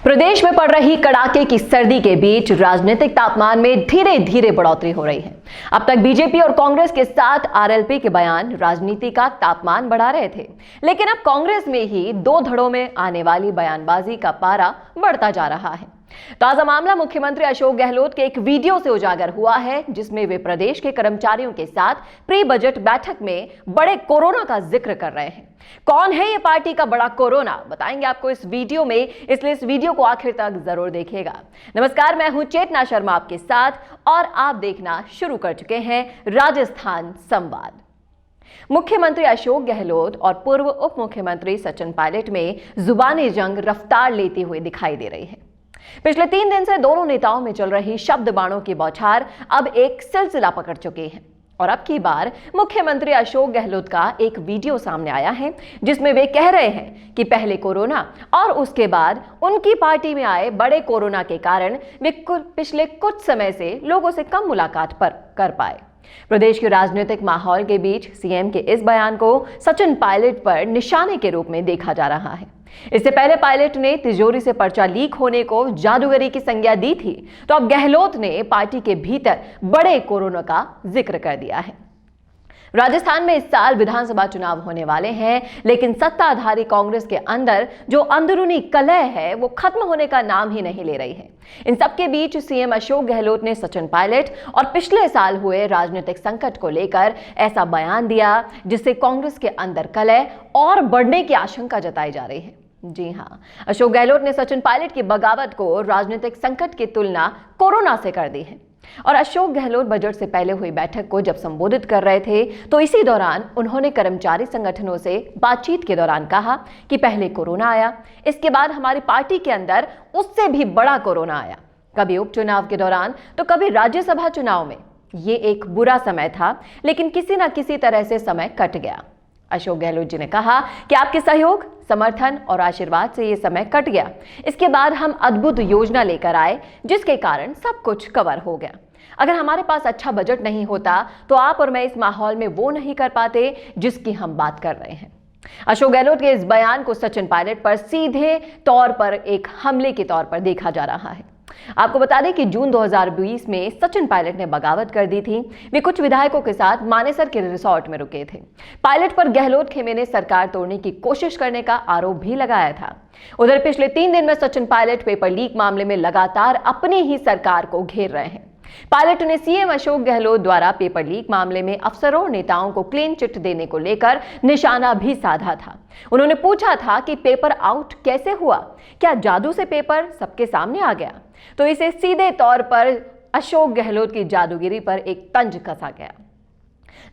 प्रदेश में पड़ रही कड़ाके की सर्दी के बीच राजनीतिक तापमान में धीरे धीरे बढ़ोतरी हो रही है। अब तक बीजेपी और कांग्रेस के साथ आरएलपी के बयान राजनीति का तापमान बढ़ा रहे थे, लेकिन अब कांग्रेस में ही दो धड़ों में आने वाली बयानबाजी का पारा बढ़ता जा रहा है। ताजा मामला मुख्यमंत्री अशोक गहलोत के एक वीडियो से उजागर हुआ है, जिसमें वे प्रदेश के कर्मचारियों के साथ प्री बजट बैठक में बड़े कोरोना का जिक्र कर रहे हैं। कौन है ये पार्टी का बड़ा कोरोना, बताएंगे आपको इस वीडियो में, इसलिए इस वीडियो को आखिर तक जरूर देखिएगा। नमस्कार, मैं हूं चेतना शर्मा आपके साथ और आप देखना शुरू कर चुके हैं राजस्थान संवाद। मुख्यमंत्री अशोक गहलोत और पूर्व उप मुख्यमंत्री सचिन पायलट में जुबानी जंग रफ्तार लेती हुई दिखाई दे रही है। पिछले 3 दिन से दोनों नेताओं में चल रही शब्द बाणों की बौछार अब एक सिलसिला पकड़ चुकी है और अब की बार मुख्यमंत्री अशोक गहलोत का एक वीडियो सामने आया है, जिसमें वे कह रहे हैं कि पहले कोरोना और उसके बाद उनकी पार्टी में आए बड़े कोरोना के कारण वे पिछले कुछ समय से लोगों से कम मुलाकात कर पाए। प्रदेश के राजनीतिक माहौल के बीच सीएम के इस बयान को सचिन पायलट पर निशाने के रूप में देखा जा रहा है। इससे पहले पायलट ने तिजोरी से पर्चा लीक होने को जादूगरी की संज्ञा दी थी, तो अब गहलोत ने पार्टी के भीतर बड़े कोरोना का जिक्र कर दिया है। राजस्थान में इस साल विधानसभा चुनाव होने वाले हैं, लेकिन सत्ताधारी कांग्रेस के अंदर जो अंदरूनी कलह है वो खत्म होने का नाम ही नहीं ले रही है। इन सबके बीच सीएम अशोक गहलोत ने सचिन पायलट और पिछले साल हुए राजनीतिक संकट को लेकर ऐसा बयान दिया, जिससे कांग्रेस के अंदर कलह और बढ़ने की आशंका जताई जा रही है। जी हां, अशोक गहलोत ने सचिन पायलट की बगावत को राजनीतिक संकट की तुलना कोरोना से कर दी है। और अशोक गहलोत बजट से पहले हुई बैठक को जब संबोधित कर रहे थे, तो इसी दौरान उन्होंने कर्मचारी संगठनों से बातचीत के दौरान कहा कि पहले कोरोना आया, इसके बाद हमारी पार्टी के अंदर उससे भी बड़ा कोरोना आया, कभी उपचुनाव के दौरान तो कभी राज्यसभा चुनाव में। ये एक बुरा समय था, लेकिन किसी ना किसी तरह से समय कट गया। अशोक गहलोत जी ने कहा कि आपके सहयोग, समर्थन और आशीर्वाद से ये समय कट गया। इसके बाद हम अद्भुत योजना लेकर आए, जिसके कारण सब कुछ कवर हो गया। अगर हमारे पास अच्छा बजट नहीं होता तो आप और मैं इस माहौल में वो नहीं कर पाते जिसकी हम बात कर रहे हैं। अशोक गहलोत के इस बयान को सचिन पायलट पर सीधे तौर पर एक हमले के तौर पर देखा जा रहा है। आपको बता दें कि जून 2020 में सचिन पायलट ने बगावत कर दी थी। वे कुछ विधायकों के साथ मानेसर के रिसोर्ट में रुके थे। पायलट पर गहलोत खेमे ने सरकार तोड़ने की कोशिश करने का आरोप भी लगाया था। उधर पिछले 3 दिन में सचिन पायलट पेपर लीक मामले में लगातार अपनी ही सरकार को घेर रहे हैं। पायलट ने सीएम अशोक गहलोत द्वारा पेपर लीक मामले में अफसरों और नेताओं को क्लीन चिट देने को लेकर निशाना भी साधा था। उन्होंने पूछा था कि पेपर आउट कैसे हुआ, क्या जादू से पेपर सबके सामने आ गया? तो इसे सीधे तौर पर अशोक गहलोत की जादूगिरी पर एक तंज कसा गया।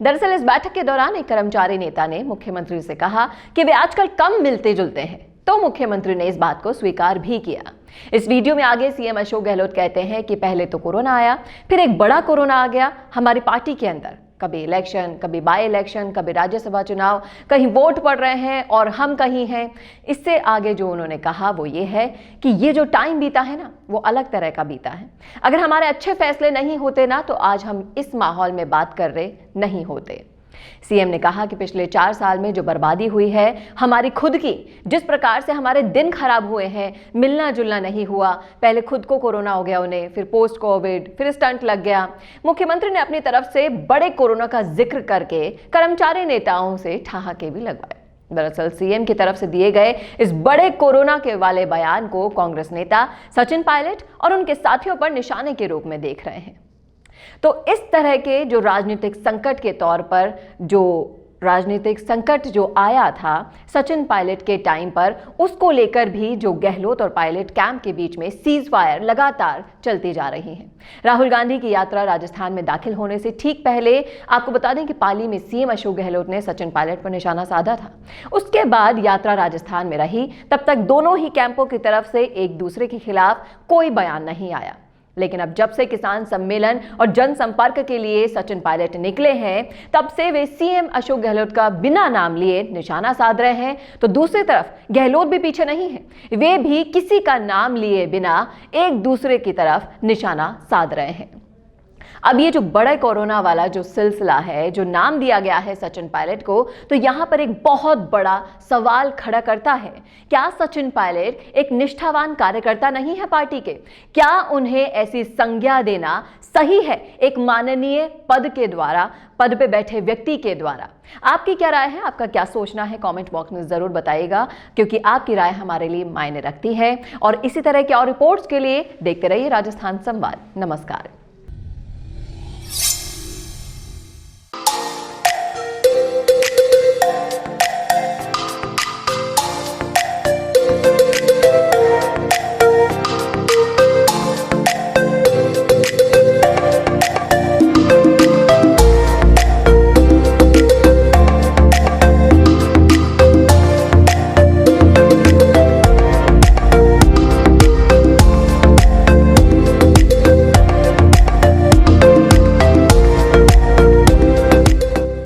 दरअसल इस बैठक के दौरान एक कर्मचारी नेता ने मुख्यमंत्री से कहा कि वे आजकल कम मिलते जुलते हैं, तो मुख्यमंत्री ने इस बात को स्वीकार भी किया। इस वीडियो में आगे सीएम अशोक गहलोत कहते हैं कि पहले तो कोरोना आया, फिर एक बड़ा कोरोना आ गया हमारी पार्टी के अंदर। कभी इलेक्शन, कभी बाय इलेक्शन, कभी राज्यसभा चुनाव, कहीं वोट पड़ रहे हैं और हम कहीं हैं। इससे आगे जो उन्होंने कहा वो ये है कि ये जो टाइम बीता है ना, वो अलग तरह का बीता है। अगर हमारे अच्छे फैसले नहीं होते ना, तो आज हम इस माहौल में बात कर रहे नहीं होते। सीएम ने कहा कि पिछले 4 साल में जो बर्बादी हुई है हमारी खुद की, जिस प्रकार से हमारे दिन खराब हुए हैं, मिलना जुलना नहीं हुआ। पहले खुद को कोरोना हो गया उन्हें, फिर पोस्ट कोविड, फिर स्टंट लग गया। मुख्यमंत्री ने अपनी तरफ से बड़े कोरोना का जिक्र करके कर्मचारी नेताओं से ठहाके भी लगवाए। दरअसल सीएम की तरफ से दिए गए इस बड़े कोरोना के वाले बयान को कांग्रेस नेता सचिन पायलट और उनके साथियों पर निशाने के रूप में देख रहे हैं। तो इस तरह के जो राजनीतिक संकट के तौर पर जो राजनीतिक संकट जो आया था सचिन पायलट के टाइम पर, उसको लेकर भी जो गहलोत और पायलट कैंप के बीच में सीज फायर लगातार चलती जा रही है। राहुल गांधी की यात्रा राजस्थान में दाखिल होने से ठीक पहले आपको बता दें कि पाली में सीएम अशोक गहलोत ने सचिन पायलट पर निशाना साधा था। उसके बाद यात्रा राजस्थान में रही, तब तक दोनों ही कैंपों की तरफ से एक दूसरे के खिलाफ कोई बयान नहीं आया। लेकिन अब जब से किसान सम्मेलन और जनसंपर्क के लिए सचिन पायलट निकले हैं, तब से वे सीएम अशोक गहलोत का बिना नाम लिए निशाना साध रहे हैं। तो दूसरी तरफ गहलोत भी पीछे नहीं है, वे भी किसी का नाम लिए बिना एक दूसरे की तरफ निशाना साध रहे हैं। अब ये जो बड़ा कोरोना वाला जो सिलसिला है, जो नाम दिया गया है सचिन पायलट को, तो यहां पर एक बहुत बड़ा सवाल खड़ा करता है। क्या सचिन पायलट एक निष्ठावान कार्यकर्ता नहीं है पार्टी के? क्या उन्हें ऐसी संज्ञा देना सही है एक माननीय पद के द्वारा, पद पे बैठे व्यक्ति के द्वारा? आपकी क्या राय है? आपका क्या सोचना है? कमेंट बॉक्स में जरूर बताइएगा, क्योंकि आपकी राय हमारे लिए मायने रखती है। और इसी तरह के और रिपोर्ट्स के लिए देखते रहिए राजस्थान संवाद। नमस्कार।